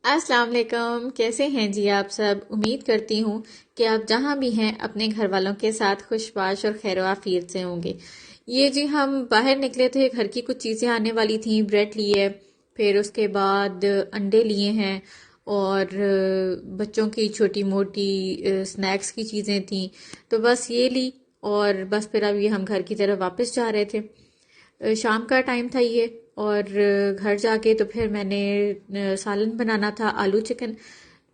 अस्सलाम वालेकुम। कैसे हैं जी आप सब। उम्मीद करती हूँ कि आप जहाँ भी हैं अपने घर वालों के साथ खुशबाश और खैर आफियत से होंगे। ये जी हम बाहर निकले थे, घर की कुछ चीज़ें आने वाली थी। ब्रेड लिए, फिर उसके बाद अंडे लिए हैं और बच्चों की छोटी मोटी स्नैक्स की चीज़ें थी। तो बस ये ली और बस फिर अब ये हम घर की तरफ वापस जा रहे थे। शाम का टाइम था ये। और घर जाके तो फिर मैंने सालन बनाना था, आलू चिकन।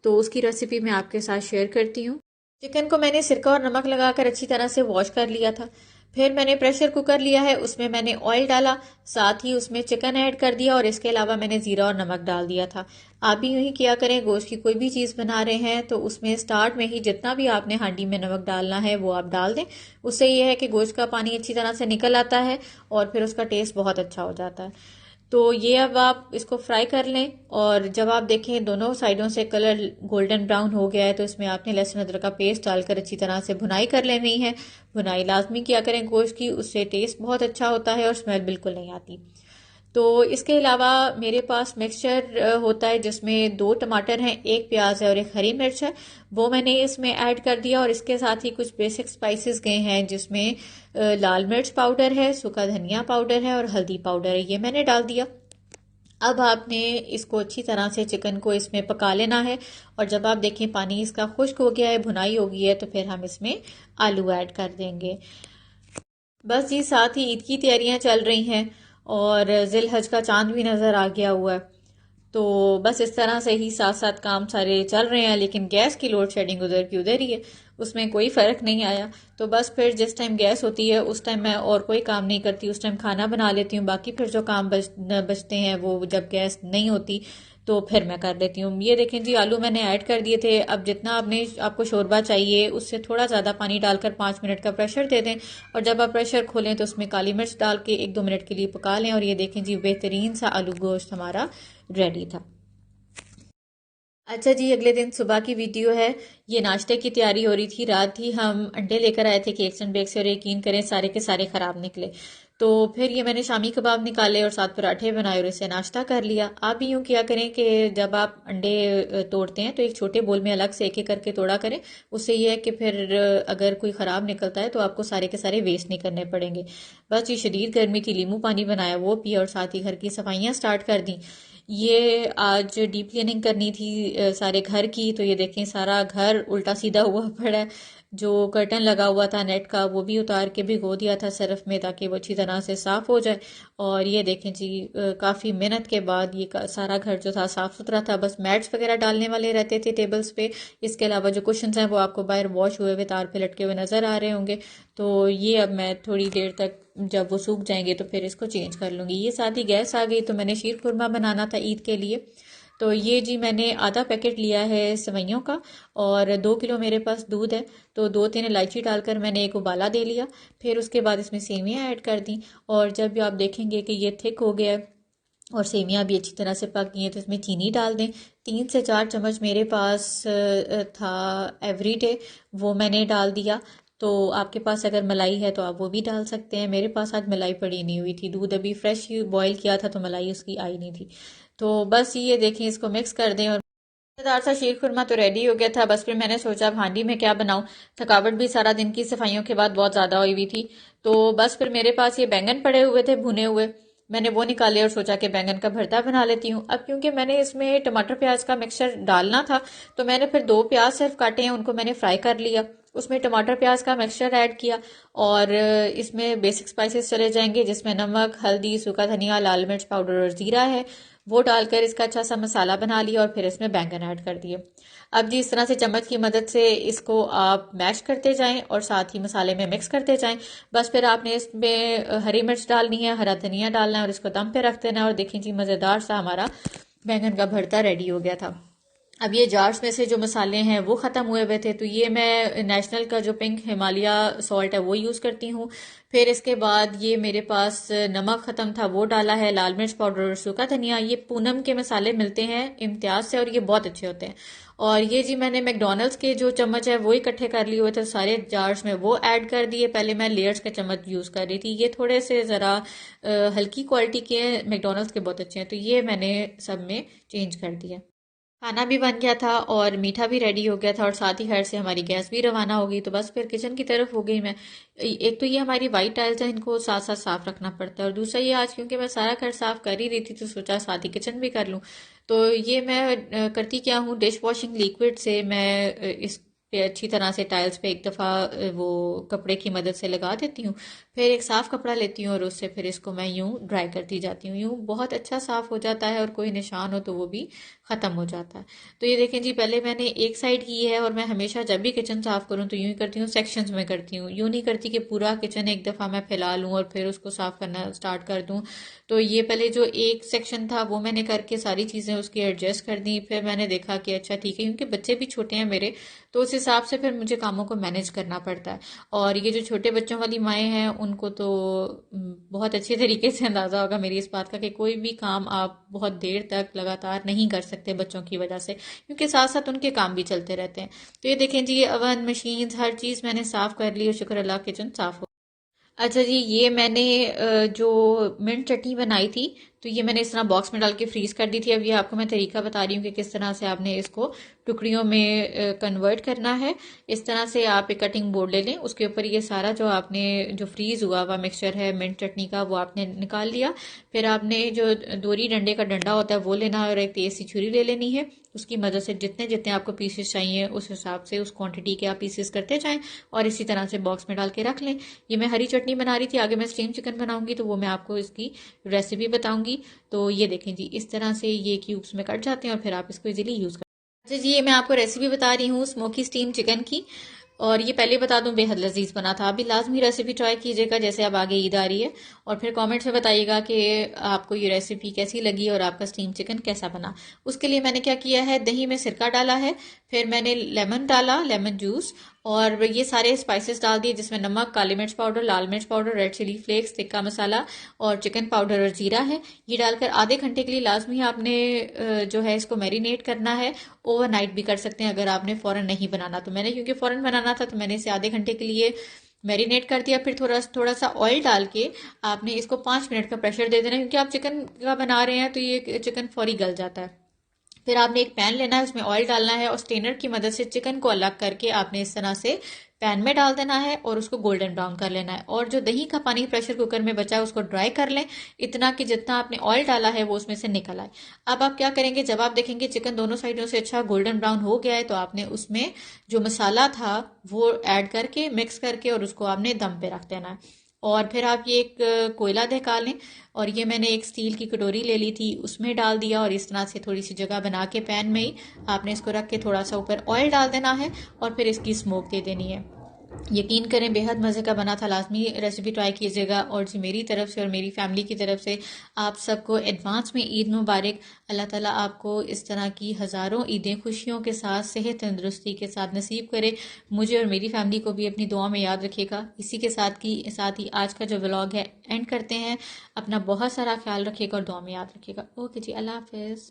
तो उसकी रेसिपी मैं आपके साथ शेयर करती हूँ। चिकन को मैंने सिरका और नमक लगाकर अच्छी तरह से वॉश कर लिया था। फिर मैंने प्रेशर कुकर लिया है, उसमें मैंने ऑयल डाला, साथ ही उसमें चिकन ऐड कर दिया और इसके अलावा मैंने ज़ीरा और नमक डाल दिया था। आप भी यूं ही किया करें। गोश्त की कोई भी चीज़ बना रहे हैं तो उसमें स्टार्ट में ही जितना भी आपने हांडी में नमक डालना है वो आप डाल दें। उससे ये है कि गोश्त का पानी अच्छी तरह से निकल आता है और फिर उसका टेस्ट बहुत अच्छा हो जाता है। तो ये अब आप इसको फ्राई कर लें और जब आप देखें दोनों साइडों से कलर गोल्डन ब्राउन हो गया है तो इसमें आपने लहसुन अदरक का पेस्ट डालकर अच्छी तरह से भुनाई कर लेनी है। भुनाई लाजमी किया करें गोश्त की, उससे टेस्ट बहुत अच्छा होता है और स्मेल बिल्कुल नहीं आती। तो इसके अलावा मेरे पास मिक्सचर होता है जिसमें 2 टमाटर हैं, एक प्याज है और एक हरी मिर्च है। वो मैंने इसमें ऐड कर दिया और इसके साथ ही कुछ बेसिक स्पाइसेस गए हैं जिसमें लाल मिर्च पाउडर है, सूखा धनिया पाउडर है और हल्दी पाउडर है, ये मैंने डाल दिया। अब आपने इसको अच्छी तरह से चिकन को इसमें पका लेना है और जब आप देखें पानी इसका खुश्क हो गया है, भुनाई हो गई है, तो फिर हम इसमें आलू ऐड कर देंगे। बस जी साथ ही ईद की तैयारियां चल रही हैं और जिल हज का चांद भी नज़र आ गया हुआ है। तो बस इस तरह से ही साथ साथ काम सारे चल रहे हैं, लेकिन गैस की लोड शेडिंग उधर की उधर ही है, उसमें कोई फ़र्क नहीं आया। तो बस फिर जिस टाइम गैस होती है उस टाइम मैं और कोई काम नहीं करती, उस टाइम खाना बना लेती हूँ। बाकी फिर जो काम बचते हैं वो जब गैस नहीं होती तो फिर मैं कर लेती हूँ। ये देखें जी, आलू मैंने ऐड कर दिए थे। अब जितना आपको शोरबा चाहिए उससे थोड़ा ज़्यादा पानी डालकर 5 मिनट का प्रेशर दे दें और जब आप प्रेशर खोलें तो उसमें काली मिर्च डाल के 1-2 मिनट के लिए पका लें। और ये देखें जी, बेहतरीन सा आलू गोश्त हमारा रेडी था। अच्छा जी, अगले दिन सुबह की वीडियो है। ये नाश्ते की तैयारी हो रही थी। रात ही हम अंडे लेकर आए थे केक्स एंड बेक्स से और यकीन करें सारे के सारे खराब निकले। तो फिर ये मैंने शामी कबाब निकाले और साथ पराठे बनाए और इसे नाश्ता कर लिया। आप भी यूँ किया करें कि जब आप अंडे तोड़ते हैं तो एक छोटे बोल में अलग से एक एक करके तोड़ा करें। उससे ये है कि फिर अगर कोई ख़राब निकलता है तो आपको सारे के सारे वेस्ट नहीं करने पड़ेंगे। बस ये शदीद गर्मी थी, नींबू पानी बनाया वो पिया और साथ ही घर की सफाइयाँ स्टार्ट कर दी। ये आज डीप क्लीनिंग करनी थी सारे घर की। तो ये देखें सारा घर उल्टा सीधा हुआ पड़ा है। जो कर्टन लगा हुआ था नेट का वो भी उतार के भिगो दिया था सर्फ में ताकि वो अच्छी तरह से साफ हो जाए। और ये देखें जी, काफ़ी मेहनत के बाद ये सारा घर जो था साफ सुथरा था। बस मैट्स वगैरह डालने वाले रहते थे टेबल्स पे। इसके अलावा जो कुशन्स हैं वो आपको बाहर वॉश हुए हुए तार पे लटके हुए नज़र आ रहे होंगे। तो ये अब मैं थोड़ी देर तक जब वो सूख जाएंगे तो फिर इसको चेंज कर लूँगी। ये साथ ही गैस आ गई तो मैंने शीर खुरमा बनाना था ईद के लिए। तो ये जी मैंने आधा पैकेट लिया है सेवइयों का और 2 किलो मेरे पास दूध है। तो 2-3 इलायची डालकर मैंने एक उबाला दे लिया। फिर उसके बाद इसमें सेवियाँ ऐड कर दी और जब आप देखेंगे कि ये थिक हो गया है और सेवियाँ भी अच्छी तरह से पक गई हैं तो इसमें चीनी डाल दें। 3 से 4 चम्मच मेरे पास था एवरीडे, वो मैंने डाल दिया। तो आपके पास अगर मलाई है तो आप वो भी डाल सकते हैं। मेरे पास आज मलाई पड़ी नहीं हुई थी, दूध अभी फ्रेश ही बॉईल किया था तो मलाई उसकी आई नहीं थी। तो बस ये देखें, इसको मिक्स कर दें और मज़ेदार सा शीर खुरमा तो रेडी हो गया था। बस फिर मैंने सोचा अब हांडी में क्या बनाऊं। थकावट भी सारा दिन की सफाइयों के बाद बहुत ज़्यादा हुई हुई थी। तो बस फिर मेरे पास ये बैंगन पड़े हुए थे भुने हुए, मैंने वो निकाले और सोचा कि बैंगन का भरता बना लेती हूँ। अब क्योंकि मैंने इसमें टमाटर प्याज का मिक्सचर डालना था तो मैंने फिर 2 प्याज सिर्फ काटे हैं, उनको मैंने फ्राई कर लिया। उसमें टमाटर प्याज का मिक्सचर ऐड किया और इसमें बेसिक स्पाइसेस चले जाएंगे जिसमें नमक, हल्दी, सूखा धनिया, लाल मिर्च पाउडर और ज़ीरा है। वो डालकर इसका अच्छा सा मसाला बना लिया और फिर इसमें बैंगन ऐड कर दिए। अब जी इस तरह से चम्मच की मदद से इसको आप मैश करते जाएं और साथ ही मसाले में मिक्स करते जाएं। बस फिर आपने इसमें हरी मिर्च डालनी है, हरा धनिया डालना है और इसको दम पे रख देना है। और देखें जी, मज़ेदार सा हमारा बैंगन का भरता रेडी हो गया था। अब ये जार्स में से जो मसाले हैं वो ख़त्म हुए हुए थे तो ये मैं नेशनल का जो पिंक हिमालय सॉल्ट है वो यूज़ करती हूँ। फिर इसके बाद ये मेरे पास नमक ख़त्म था वो डाला है, लाल मिर्च पाउडर और सूखा धनिया। ये पूनम के मसाले मिलते हैं इम्तियाज़ से और ये बहुत अच्छे होते हैं। और ये जी मैंने मैकडोनल्ड्स के जो चम्मच है वो इकट्ठे कर लिए हुए थे सारे जार्स में, वो ऐड कर दिए। पहले मैं लेयर्स के चम्मच यूज़ कर रही थी, ये थोड़े से ज़रा हल्की क्वालिटी के हैं, मैकडोनल्ड्स के बहुत अच्छे हैं तो ये मैंने सब में चेंज कर दिया। खाना भी बन गया था और मीठा भी रेडी हो गया था और साथ ही खैर से हमारी गैस भी रवाना हो गई। तो बस फिर किचन की तरफ हो गई मैं। एक तो ये हमारी वाइट टाइल्स है, इनको साथ साथ साफ रखना पड़ता है, और दूसरा ये आज क्योंकि मैं सारा घर साफ कर ही रही थी तो सोचा साथ ही किचन भी कर लूँ। तो ये मैं करती क्या हूँ, डिश वॉशिंग लिक्विड से मैं इस पे अच्छी तरह से टाइल्स पे एक दफ़ा वो कपड़े की मदद से लगा देती हूँ। फिर एक साफ कपड़ा लेती हूँ और उससे फिर इसको मैं यूं ड्राई करती जाती हूँ। यूं बहुत अच्छा साफ हो जाता है और कोई निशान हो तो वो भी ख़त्म हो जाता है। तो ये देखें जी, पहले मैंने एक साइड की है, और मैं हमेशा जब भी किचन साफ करूँ तो यूं ही करती हूँ, सेक्शंस में करती हूँ। यूं नहीं करती कि पूरा किचन एक दफ़ा मैं फैला लूँ और फिर उसको साफ करना स्टार्ट कर दूँ। तो ये पहले जो एक सेक्शन था वो मैंने करके सारी चीज़ें उसकी एडजस्ट कर दी। फिर मैंने देखा कि अच्छा ठीक है, क्योंकि बच्चे भी छोटे हैं मेरे, तो उस हिसाब से फिर मुझे कामों को मैनेज करना पड़ता है। और ये जो छोटे बच्चों वाली माएँ हैं उनको तो बहुत अच्छे तरीके से अंदाज़ा होगा मेरी इस बात का कि कोई भी काम आप बहुत देर तक लगातार नहीं कर सकते बच्चों की वजह से, क्योंकि साथ साथ उनके काम भी चलते रहते हैं। तो ये देखें जी, ये अवन मशीन हर चीज़ मैंने साफ़ कर ली और शुक्र अल्लाह किचन साफ़ हो। अच्छा जी, ये मैंने जो मिंट चटनी बनाई थी, तो ये मैंने इस तरह बॉक्स में डाल के फ्रीज कर दी थी। अब ये आपको मैं तरीका बता रही हूँ कि किस तरह से आपने इसको टुकड़ियों में कन्वर्ट करना है। इस तरह से आप एक कटिंग बोर्ड ले लें, उसके ऊपर ये सारा जो आपने जो फ्रीज हुआ हुआ मिक्सचर है मिंट चटनी का वो आपने निकाल लिया। फिर आपने जो दोरी डंडे का डंडा होता है वो लेना है और एक तेज सी छुरी ले लेनी है। उसकी मदद से जितने जितने आपको पीसेस चाहिए उस हिसाब से उस क्वांटिटी के आप पीसेस करते जाएं और इसी तरह से बॉक्स में डाल के रख लें। ये मैं हरी चटनी बना रही थी, आगे मैं स्टीम चिकन बनाऊंगी तो वो मैं आपको इसकी रेसिपी बताऊंगी। तो ये देखें जी, इस तरह से ये क्यूब्स में कट जाते हैं और फिर आप इसको इजीली यूज कर। अच्छा जी, ये मैं आपको रेसिपी बता रही हूँ स्मोकी स्टीम चिकन की, और ये पहले बता दूं बेहद लजीज बना था। अभी लाजमी रेसिपी ट्राई कीजिएगा, जैसे अब आगे ईद आ रही है, और फिर कमेंट्स में बताइएगा कि आपको ये रेसिपी कैसी लगी और आपका स्टीम चिकन कैसा बना। उसके लिए मैंने क्या किया है, दही में सिरका डाला है, फिर मैंने लेमन डाला, लेमन जूस, और ये सारे स्पाइसेस डाल दिए जिसमें नमक, काली मिर्च पाउडर, लाल मिर्च पाउडर, रेड चिली फ्लेक्स, तिक्का मसाला और चिकन पाउडर और जीरा है। ये डालकर आधे घंटे के लिए लाजमी आपने जो है इसको मैरिनेट करना है। ओवरनाइट भी कर सकते हैं अगर आपने फ़ौरन नहीं बनाना। तो मैंने क्योंकि फ़ौरन बनाना था तो मैंने इसे आधे घंटे के लिए मैरिनेट कर दिया। फिर थोड़ा थोड़ा सा ऑयल डाल के आपने इसको 5 मिनट का प्रेशर दे देना, क्योंकि आप चिकन का बना रहे हैं तो ये चिकन फौरी गल जाता है। फिर आपने एक पैन लेना है, उसमें ऑयल डालना है और स्टेनर की मदद से चिकन को अलग करके आपने इस तरह से पैन में डाल देना है और उसको गोल्डन ब्राउन कर लेना है। और जो दही का पानी प्रेशर कुकर में बचा है उसको ड्राई कर लें, इतना कि जितना आपने ऑयल डाला है वो उसमें से निकल आए। अब आप क्या करेंगे, जब आप देखेंगे चिकन दोनों साइडों से अच्छा गोल्डन ब्राउन हो गया है तो आपने उसमें जो मसाला था वो ऐड करके मिक्स करके और उसको आपने दम पे रख देना है। और फिर आप ये एक कोयला दिखा लें, और ये मैंने एक स्टील की कटोरी ले ली थी उसमें डाल दिया, और इस तरह से थोड़ी सी जगह बना के पैन में ही आपने इसको रख के थोड़ा सा ऊपर ऑयल डाल देना है और फिर इसकी स्मोक दे देनी है। यकीन करें बेहद मज़े का बना था, लाजमी रेसिपी ट्राई कीजिएगा। और जी मेरी तरफ से और मेरी फैमिली की तरफ से आप सबको एडवांस में ईद मुबारक। अल्लाह ताला आपको इस तरह की हज़ारों ईदें खुशियों के साथ सेहत तंदुरुस्ती के साथ नसीब करे। मुझे और मेरी फैमिली को भी अपनी दुआ में याद रखेगा। इसी के साथ ही आज का जो व्लॉग है एंड करते हैं। अपना बहुत सारा ख्याल रखिएगा और दुआ में याद रखिएगा। ओके जी, अल्लाह हाफिज़।